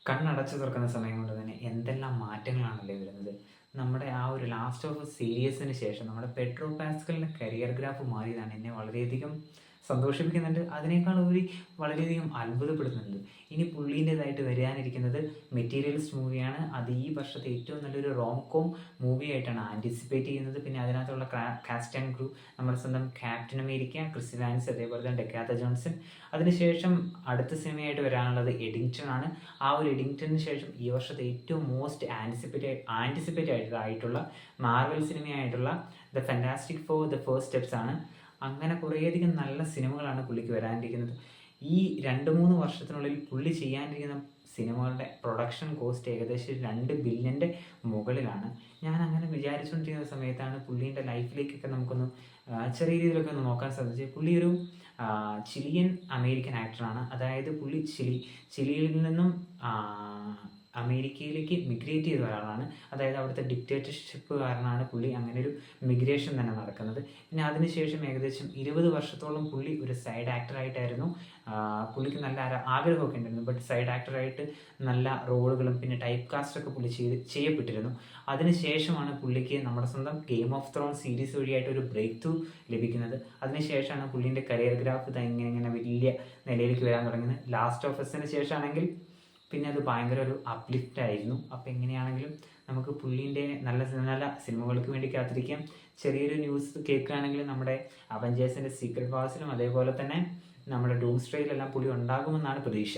കണ്ണടച്ചു തുറക്കുന്ന സമയം കൊണ്ട് തന്നെ എന്തെല്ലാം മാറ്റങ്ങളാണല്ലേ വരുന്നത്. നമ്മുടെ ആ ഒരു ലാസ്റ്റ് ഓഫ് സീരീസിന് ശേഷം നമ്മുടെ പെട്രോ പാസ്കലിൻ്റെ കരിയർ ഗ്രാഫ് മാറിയതാണ് എന്നെ വളരെയധികം സന്തോഷിപ്പിക്കുന്നുണ്ട്. അതിനേക്കാൾ ഉപരി വളരെയധികം അത്ഭുതപ്പെടുത്തുന്നുണ്ട്. ഇനി പുള്ളീൻ്റെതായിട്ട് വരാനിരിക്കുന്നത് മെറ്റീരിയൽസ് മൂവിയാണ്. അത് ഈ വർഷത്തെ ഏറ്റവും നല്ലൊരു റോം കോം മൂവി ആയിട്ടാണ് ആൻറ്റിസിപ്പേറ്റ് ചെയ്യുന്നത്. പിന്നെ അതിനകത്തുള്ള കാസ്റ്റ് ആൻഡ് ക്രൂ നമ്മുടെ സ്വന്തം ക്യാപ്റ്റൻ അമേരിക്ക, ക്രിസ് ഇവാൻസ്, അതേപോലെ തന്നെ ഡെക്കാത്ത ജോൺസൺ. അതിനുശേഷം അടുത്ത സിനിമയായിട്ട് വരാനുള്ളത് എഡിങ്ടൺ ആണ്. ആ ഒരു എഡിങ്ടണിന് ശേഷം ഈ വർഷത്തെ ഏറ്റവും മോസ്റ്റ് ആൻറ്റിസിപ്പേറ്റ് ആയിട്ടുള്ള മാർവൽ സിനിമയായിട്ടുള്ള the fantastic four the first steps ആണ്. അങ്ങനെ കുറേയധികം നല്ല സിനിമകളാണ് പുള്ളിക്ക് വരാനിരിക്കുന്നത്. ഈ 2-3 വർഷത്തിനുള്ളിൽ പുള്ളി ചെയ്യാനിരിക്കുന്ന സിനിമകളുടെ പ്രൊഡക്ഷൻ കോസ്റ്റ് ഏകദേശം 2 ബില്യൻ്റെ മുകളിലാണ്. ഞാൻ അങ്ങനെ വിചാരിച്ചുകൊണ്ടിരിക്കുന്ന സമയത്താണ് പുള്ളീൻ്റെ ലൈഫിലേക്കൊക്കെ നമുക്കൊന്ന് ചെറിയ രീതിയിലൊക്കെ ഒന്ന് നോക്കാൻ സാധിച്ചത്. പുള്ളി ഒരു ചിലിയൻ അമേരിക്കൻ ആക്ടറാണ്. അതായത് പുള്ളി ചിലിയിൽ നിന്നും അമേരിക്കയിലേക്ക് മിഗ്രേറ്റ് ചെയ്ത ഒരാളാണ്. അതായത് അവിടുത്തെ ഡിക്റ്റേറ്റർഷിപ്പ് കാരണമാണ് പുള്ളി അങ്ങനെ ഒരു മിഗ്രേഷൻ തന്നെ നടക്കുന്നത്. പിന്നെ അതിനുശേഷം ഏകദേശം 20 വർഷത്തോളം പുള്ളി ഒരു സൈഡ് ആക്ടറായിട്ടായിരുന്നു. പുള്ളിക്ക് നല്ല ആഗ്രഹമൊക്കെ ഉണ്ടായിരുന്നു. ബട്ട് സൈഡ് ആക്ടറായിട്ട് നല്ല റോളുകളും പിന്നെ ടൈപ്പ് കാസ്റ്റൊക്കെ പുള്ളി ചെയ്യപ്പെട്ടിരുന്നു. അതിനുശേഷമാണ് പുള്ളിക്ക് നമ്മുടെ സ്വന്തം ഗെയിം ഓഫ് ത്രോൺ സീരീസ് വഴിയായിട്ട് ഒരു ബ്രേക്ക് ത്രൂ ലഭിക്കുന്നത്. അതിനുശേഷമാണ് പുള്ളീൻ്റെ കരിയർ ഗ്രാഫ് ഇങ്ങനെ വലിയ നിലയിലേക്ക് വരാൻ തുടങ്ങുന്നത്. ലാസ്റ്റ് ഓഫ് അസിന് ശേഷമാണെങ്കിൽ പിന്നെ അത് ഭയങ്കര ഒരു അപ്ലിഫ്റ്റ് ആയിരുന്നു. അപ്പോൾ എങ്ങനെയാണെങ്കിലും നമുക്ക് പുള്ളീൻ്റെ നല്ല നല്ല സിനിമകൾക്ക് വേണ്ടി കാത്തിരിക്കാം. ചെറിയൊരു ന്യൂസ് കേൾക്കുകയാണെങ്കിൽ നമ്മുടെ അവഞ്ചേഴ്സിൻ്റെ സീക്രട്ട് വാർസിലും അതേപോലെ തന്നെ നമ്മുടെ ഡൂംസ്ട്രേയിലെല്ലാം പുള്ളി ഉണ്ടാകുമെന്നാണ് പ്രതീക്ഷ.